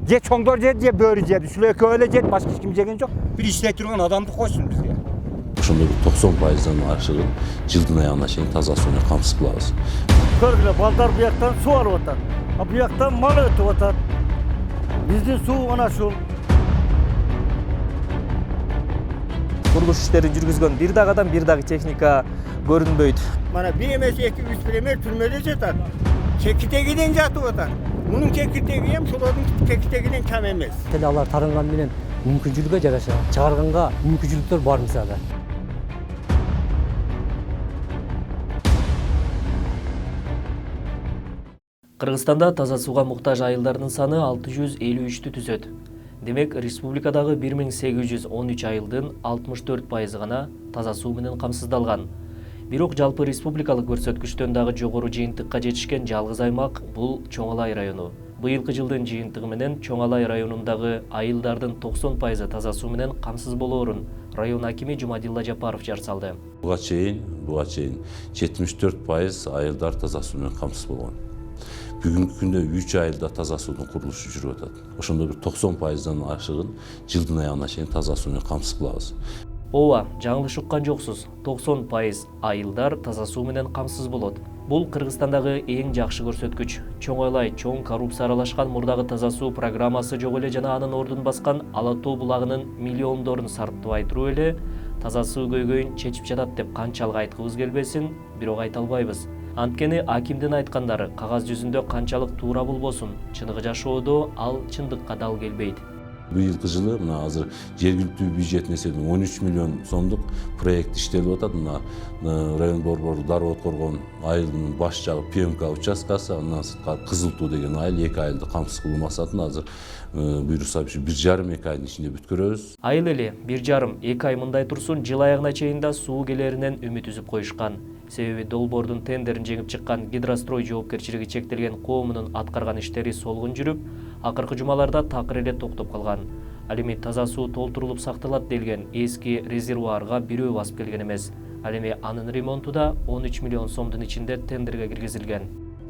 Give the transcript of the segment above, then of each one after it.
Же çoңдор жеді, же бөрі жеді. Шулай көйле жеді, başka hiç kim жеген жоқ. Bir işley turgan adamды қойсын бізге. Ошондо бир 90%дан ашыгын жылдын аягына чейин таза суу менен камсыз кылабыз. Көргүлө балдар бияктан суу алып атат. А бияктан мал өтүп атат. Биздин суу ана ушул. Курулуш иштерин жүргүзгөн бир дагы адам, бир дагы техника көрүнбөйт. Mana bir emez 2-3 primer türmede jatar. Çekirdeğinden jatıp atar. Bunun çekirdeği hem şuların çekirdeğinden kam emez. Алар таранган менен мүмкүнчүлүккө жараша чыгарганга мүмкүнчүлүктөр бар мисалы. Кыргызстанда таза сууга муктаж айылдардын саны 653-тү түзөт. Демек, республикадагы 1813 айылдын 64% гана таза суу менен камсыздалган. Бирок жалпы республикалык көрсөткүчтөн дагы жогору жыйынтыкка жетишкен жалгыз аймак бул Чоң Алай району. Быйылкы жылдын жыйынтыгы менен Чоң Алай районундагы айылдардын 90% таза суу менен камсыз болоорун район акими Жумадилла Жапаров жар салды. Буга чейин 74% айылдар таза суу менен камсыз болгон. Бүгүнкү күндө 3 айылда таза суунун курулушу жүрүп атат. Ошондо бир 90%дан ашыгын жылдын аягына чейин таза суу менен камсыз кылабыз. Ооба, жаңылыш уккан жоксуз. 90% айылдар таза суу менен камсыз болот. Бул Кыргызстандагы эң жакшы көрсөткүч. Чоң Алай чоң коррупция аралашкан мурдагы таза суу программасы жок эле жана анын ордун баскан Ала Тоо булагынын миллиондорун сарптабай туруп эле таза суу көйгөйүн чечип жатат деп канчалык айткыбыз келбесин, бирок айта албайбыз. Анткени акимдин айткандары кагаз жүзүндө канчалык туура болбосун, чыныгы жашоодо ал чындыкка дал келбейт. Быйылкы жылы мына азыр жергиликтүү бюджеттин эсебинен 13 миллион сомдук проект иштелип атат. Мына район борбору Дарбот Коргон айылынын баш жагы ПМК участкасы, андан сырткары Кызыл Туу деген айыл 2 айылды камсыз кылуу максатында азыр буйрукса 1,5-2 айдын ичинде бүткөрөбүз. Айыл эли 1,5-2 ай мындай турсун, жыл аягына чейин да суу келеринен үмүт үзүп коюшкан. Себеби долбоордун тендерин жеңип чыккан Гидрострой жоопкерчилиги чектелген коомунун аткарган иштери солгун жүрүп, акыркы жумаларда такыр эле токтоп калган. Ал эми таза суу толтурулуп сакталат делген эски резервуарга бирөө басып келген эмес. Ал эми анын ремонту да 13 миллион сомдун ичинде тендерге киргизилген.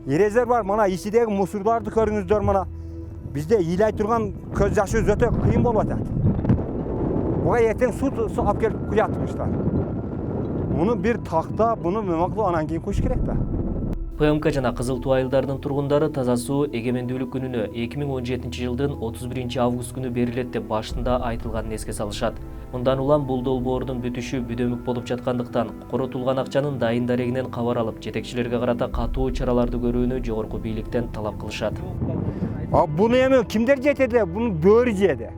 Резервуар мына ичидеги мусурларды көрүңүздөр мына. Бизде ыйлай турган көз жашы өтө кыйын болуп атат. Буга эртең суу алып келип куятмыштар. Bunu bir takta, bunu memaklı anan keyin koyuş gerek de. ПМК жана Кызыл Туу айылдарынын тургундары таза суу эгемендүүлүк күнүнө 2017 жылдын 31 август күнү берилет деп башында айтылганын эске салышат. Мындан улам бул долбоордун бүтүшү бүдөмүк болуп жаткандыктан коротулган акчанын дайын дарегинен кабар алып, жетекчилерге карата катуу чараларды көрүүнү жогорку бийликтен талап кылышат. Bunu emin kimler жетеди? Bunu böğrü jedi.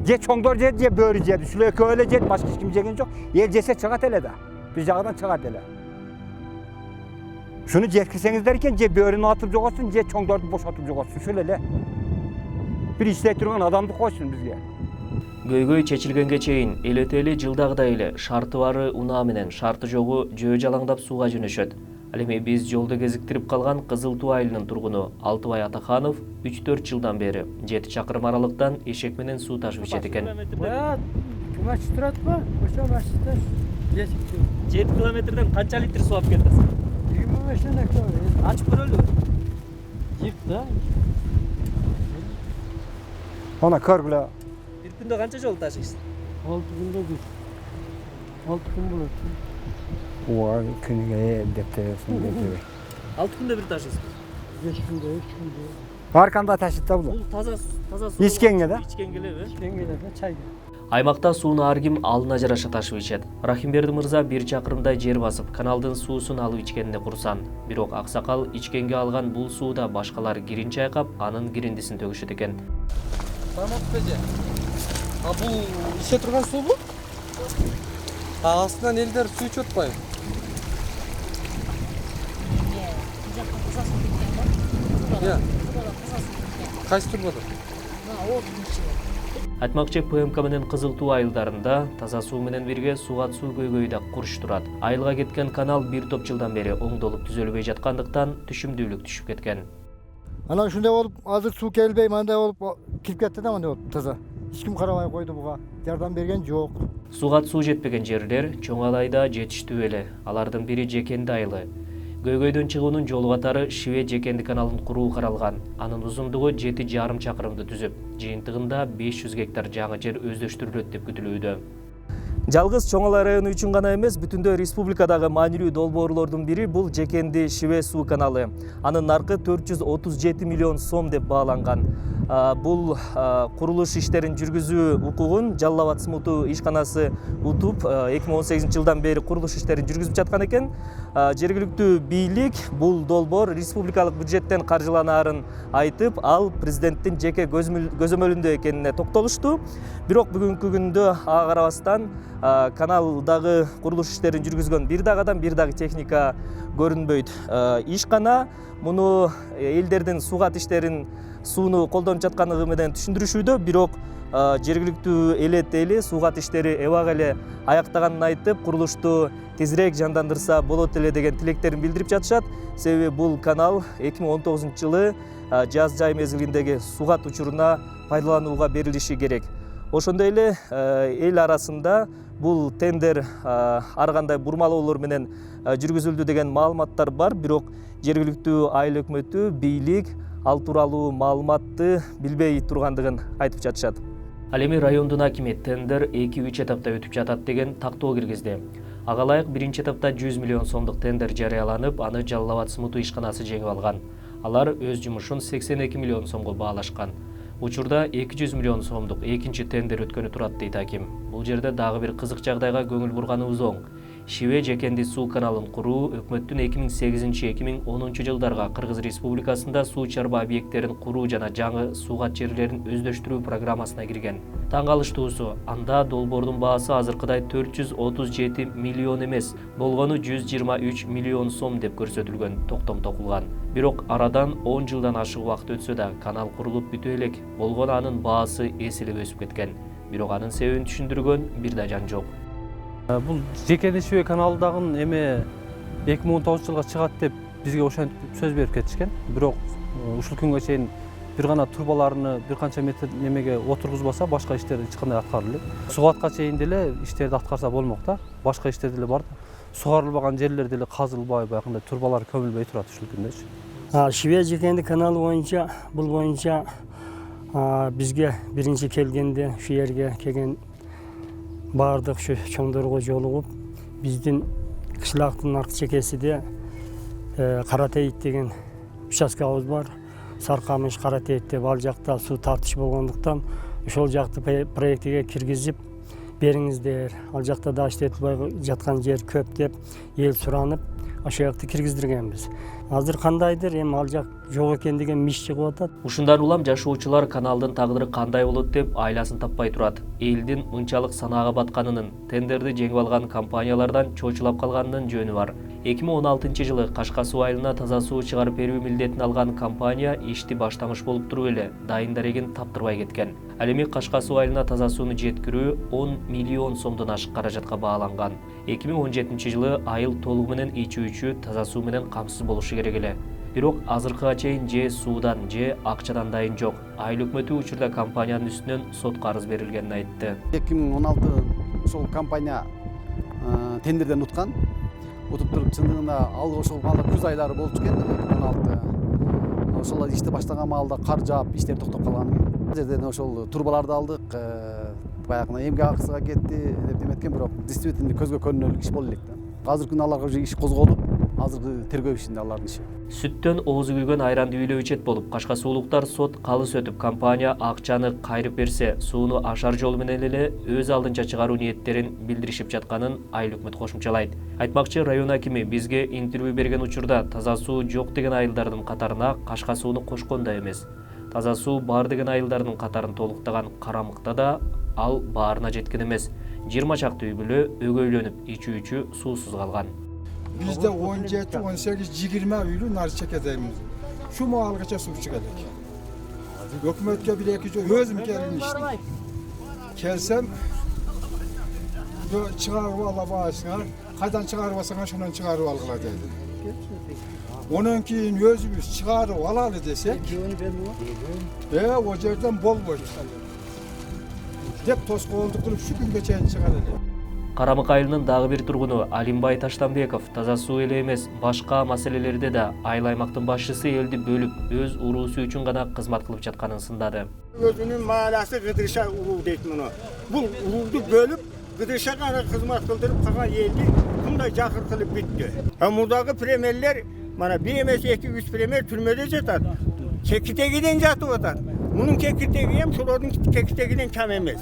Je çoңдор жеді, же бөрі жеді. Шулай көйле жеді, başka hiç kim жеген жоқ. Ел жесе чыгат эле да. Bir жагынан чыгат эле. Şunu жеткирсеңиздер экен, же бөрүнү атып жоготсун, же çoңдорду бошотуп жоготсун. Шул эле. Bir иштей турган адамды койсун бизге. Көйгөй чечилгенге чейин эл өтө жылдагыдай эле шарты бары унаа менен, шарты жогу жөө жалаңдап сууга жөнөшөт. Ал эми биз жолдо кезиктирип калган Кызыл Туу айылынын тургуну Алтыбай Атаханов 3-4 жылдан бери 7 чакырым аралыктан эшек менен суу ташып ичет экен. Кымач туратпы? Ошо башта 7 километрден канча литр суу алып келдиңиз? 25 литр. Ачып көрөлүбү? Жык да. Ona körgüle. Bir күндө канча жол ташыйсыз? 6 күндө bir. 6 күн болот. Oğa künüge depteresin dedi. 6 күндө bir ташыйсыз? 5 күндө, 3 күндө. Arkanda taşıttı bu. Бул таза суу. Ичкенге да? Ичкенге элеби? Кеңгеле да чай. Аймакта сууну ар ким алына жараша ташып ичет. Рахимберди мырза 1 чакырымдай жер басып, каналдын суусун алып ичкенине курсан. Бирок аксакал ичкенге алган бул сууда башкалар кирин чайкап, анын кириндисин төгүшөт экен. Самокпеже. А бул ише турган суу бу? Астынан элдер суу ичип атпайбы? Кайсы турбада? Айтмакчы ПМК менен Кызыл Туу айылдарында таза суу менен бирге сугат суу көйгөйү да куруш турат. Айылга кеткен канал бир топ жылдан бери оңдолуп түзөлбөй жаткандыктан түшүмдүүлүк түшүп кеткен. Ana şunday olup hazır su kelbey, manda olup kirip ketti de manda olup taza. Hiç kim karamay koydu buga. Yardım bergen yok. Сугат суу жетпеген жерлер Чоң Алайда жетиштүү эле. Алардын бири Жекенди айылы. Көйгөйдөн чыгуунун жол катары Шиве Жекенди каналын куруу каралган. Анын узундугу 7,5 чакырымды түзүп, жыйынтыгында 500 гектар жаңы жер өздөштүрүлөт деп күтүлүүдө. Жалгыз Чоң Ала району үчүн гана эмес, бүтүндөй республикадагы маанилүү долбоорлордун бири бул Жекенди Шиве суу каналы. Анын наркы 437 миллион сом деп бааланган. Бул курулуш иштерин жүргүзүү укугун Жалал Абад Смуту ишканасы утуп 2018 жылдан бери курулуш иштерин жүргүзүп жаткан экен. Жергиликтүү бийлик бул долбоор республикалык бюджеттен каржыланаарын айтып, ал президенттин жеке көзөмөлүндө экенине токтолушту. Бирок бүгүнкү күндө ага карабастан каналдагы курулуш иштерин жүргүзгөн бир дагы техника көрүнбөйт. Ишкана муну элдердин сугат иштерин сууну колдонуп жаткандыгы менен түшүндүрүшүүдө, бирок жергиликтүү элет эли сугат иштери эбак эле аяктаганын айтып, курулушту тезирээк жандандырса болот эле деген тилектерин билдирип жатышат. Себеби бул канал 2019 жылы жаз жай мезгилиндеги сугат учуруна пайдаланууга берилиши керек. Ошондой эле эл арасында бул тендер ар кандай бурмалоолор менен жүргүзүлдү деген маалыматтар бар, бирок жергиликтүү айыл өкмөтү, бийлик ал тууралуу маалыматты билбей тургандыгын айтып жатышат. Ал эми райондун акими тендер 2-3 этапта өтүп жатат деген тактоо киргизди. Ага ылайык биринчи этапта 100 миллион сомдук тендер жарыяланып, аны Жалал Абад Смуту ишканасы жеңип алган. Алар өз жумушун 82 миллион сомго баалашкан. Учурда 200 миллион сомдук экинчи тендер өткөнү турат дейт аким. Бул жерде дагы бир кызык жагдайга көңүл бурганыбыз оң. Шиве Жекенди суу каналын куруу өкмөттүн 2008-2010 жылдарга Кыргыз Республикасында суу чарба объекттерин куруу жана жаңы сугат жерлерин өздөштүрүү программасына кирген. Таң калыштуусу, анда долбоордун баасы азыркыдай 437 миллион эмес, болгону 123 миллион сом деп көрсөтүлгөн, токтом токулган. Бирок арадан 10 жылдан ашык убакыт өтсө да канал курулуп бүтө элек, болгону анын баасы эселеп өсүп кеткен. Бирок анын себебин түшүндүргөн бир да жан жок. Бул Жекенди Шиве каналдагын эме 2019 жылга чыгат деп бизге ошентип сөз берип кетишкен. Бирок ушул күнгө чейин бир гана турбаларны бир канча метр немеге отургузбаса, башка иштер эч кандай аткарылып. Сугатка чейин деле иштерди аткарса болмок да. Башка иштер деле бар да. Сугарылбаган жерлер деле казылбай, баягындай турбалар көмүлбөй турат ушул күндөчү. Шиве Жекенди каналы боюнча, бул боюнча бизге биринчи келгенде ушу жерге келген бардык ушу чоңдорго жолугуп, биздин кышлактын аркы чекесиде Каратейит деген участкабыз бар. Саркамыш Каратейит деп, ал жакта суу тартыш болгондуктан ошол жакты проектиге киргизип бериңиздер. Ал жакта да иштетилбей жаткан жер көп деп эл суранып, ошол жакты киргиздиргенбиз. Азыр кандайдыр, эми ал жак жок экен деген миш чыгып атат. Ушундан улам жашоочулар каналдын тагдыры кандай болот деп айласын таппай турат. Элдин мынчалык санаага батканынын, тендерди жеңип алган компаниялардан чочулап калганынын жөнү бар. 2016 жылы Кашка суу айылына таза суу чыгарып берүү милдетин алган компания ишти баштамыш болуп туруп эле дайын дарегин таптырбай кеткен. Ал эми Кашка суу айылына таза сууну жеткирүү 10 миллион сомдон ашык каражатка бааланган. 2017 жылы айыл толугу менен ичүүчү таза суу менен камсыз болушу керек эле. Бирок азыркыга чейин же суудан же акчадан дайын жок. Айыл өкмөтү учурда компаниянын үстүнөн сотко арыз берилгенин айтты. 2016 ошол компания тендерден уткан. Утуп туруп чындыгында ал ошол күз айлары болчу экен 2016. Ошол ишти баштаган маалда кар жаап иштер токтоп калган. Жерден ошол турбаларды алдык, баягы эмгек акысыга кетти деп деметкен, бирок действительно көзгө көрүнөлүк иш болду элек да. Азыркы күндө аларга уже иш козголуп, азыркы тергөө ишинде алардын иши. Сүттөн оозу күйгөн айранды үйлөө ичет болуп, Кашка суулуктар сот калыс өтүп, компания акчаны кайрып берсе, сууну ашар жол менен эле өз алдынча чыгаруу ниеттерин билдиришип жатканын айыл өкмөт кошумчалайт. Айтмакчы, район акими бизге интервью берген учурда таза суу жок деген айылдардын катарына Кашка сууну кошкон да эмес. Таза суу бар деген айылдардын катарын толуктаган Карамыкта да ал баарына жеткен эмес. 20 чакты үй бүлө өгөйлөнүп, ичүүчү суусуз калган. Bizde 17, 18, 20 üylü nar çekeceğimiz. Şu muhalgaça su çıkacak. Hükümetke bir iki özüm gelin işte. Kelsem, çıkarıp ala bağışına, kaydan çıkarıp şundan çıkarıp algıla dedi. Onun ki özümüz çıkarıp alalı desek, o yerden bol boş. Hep toz kolduk şu gün geçen çıkarıp. Карамык айылынын дагы бир тургуну Алимбай Таштанбеков таза суу эле эмес, башка маселелерде да айыл аймактын башчысы элди бөлүп, өз уруусу үчүн гана кызмат кылып жатканын сындады. Өзүнүн мааласы Кыдырша улуу дейт муну. Бул улууду бөлүп, Кыдырша гана кызмат кылдырып калган элди мындай жакыр кылып бүттү. Мурдагы премьерлер мана бир эмес 2-3 премьер түрмөдө жатат. Кекитегиден жатып атат. Мунун кекитеги эм шолордун кекитегинен кем эмес.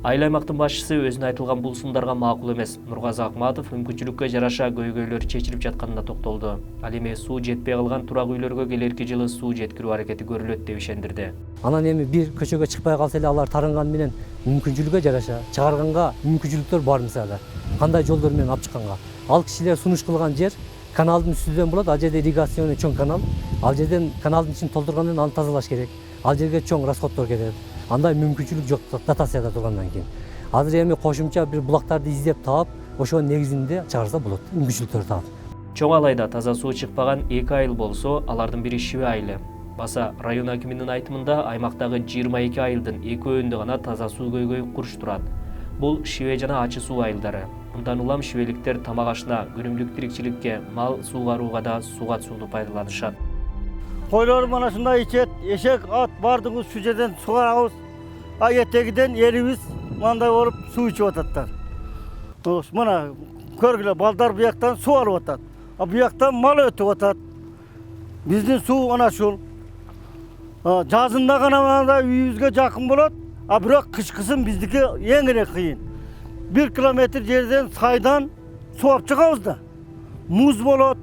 Айыл аймактын башчысы өзүнө айтылган бул сундарга макул эмес. Нургазы Акматов мүмкүнчүлүккө жараша көйгөйлөр чечилип жатканына токтолду. Ал эми суу жетпей калган турак үйлөргө келерки жылы суу жеткирүү аракети көрүлөт деп ишендирди. Анан эми бир көчөгө чыкпай калса эле алар таранган менен мүмкүнчүлүккө жараша чыгарганга мүмкүнчүлүктөр бар мисалы. Кандай жолдор менен алып чыкканга. Ал кишилер сунуш кылган жер каналдын үстүнөн болот, ал жерде ирригационный чоң канал. Ал жерден каналдын ичин толтургандан аны тазалаш керек. Ал жерге чоң расходдор кетет. Андай мүмкүнчүлүк жок дотацияда тургандан кийин. Азыр эми кошумча бир булактарды издеп таап, ошонун негизинде чыгарса болот, мүмкүнчүлүктөр таап. Чоң Алайда таза суу чыкпаган 2 айыл болсо, алардын бири Шиве айылы. Баса район акиминин айтымында аймактагы 22 айылдын 2-өндө гана таза суу көйгөйү куруш турат. Бул Шиве жана Ачы суу айылдары. Мындан улам шивеликтер тамак ашына, күнүмдүк тирикчиликке, мал суугарууга да сууга сууну пайдаланышат. Koylar mana şunda içet, eşek, at bardığımız şu yerden sularımız, ayettegiden yerimiz manday olup su içip atatlar. Mana körgüle baldar bir yaktan su alıp atat. Bir yaktan mal ötüp atat. Bizden su ana şul. Жазында ғана да үйімізге жақын болады, бірақ қыш қысын біздікі еңірек қиын. 1 километр жерден сайдан су алып шығамыз да. Муз болады.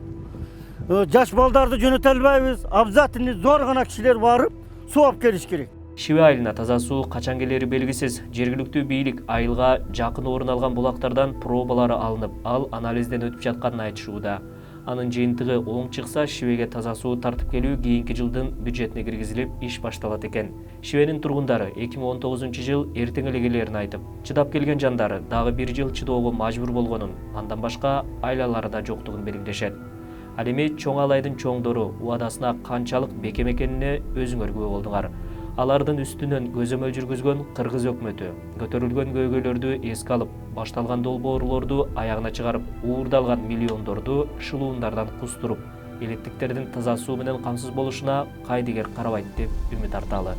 Жаш балдарды жөнөтө албайбыз. Обязательно зор гана кишилер барып суу алып келиш керек. Шиве айылына таза суу качан келери белгисиз. Жергиликтүү бийлик айылга жакын орун алган булактардан пробалары алынып, ал анализден өтүп жатканын айтышууда. Анын жыйынтыгы оң чыкса, Шивеге таза суу тартып келүү кийинки жылдын бюджетине киргизилип, иш башталат экен. Шивенин тургундары 2019-жыл эртең эле келерин айтып, чыдап келген жандары дагы 1 жыл чыдоого мажбур болгонун, андан башка айлалары да жоктугун белгилешет. Ал эми Чоң Алайдын чоңдору убадасына канчалык бекем экенине өзүңөр күбө болдуңар. Алардын үстүнөн көзөмөл жүргүзгөн Кыргыз өкмөтү көтөрүлгөн көйгөйлөрдү эске алып, башталган долбоорлорду аягына чыгарып, уурдалган миллиондорду шылуундардан кустуруп, электиктердин таза суу менен камсыз болушуна кайдыгер карабайт деп үмүт арталы.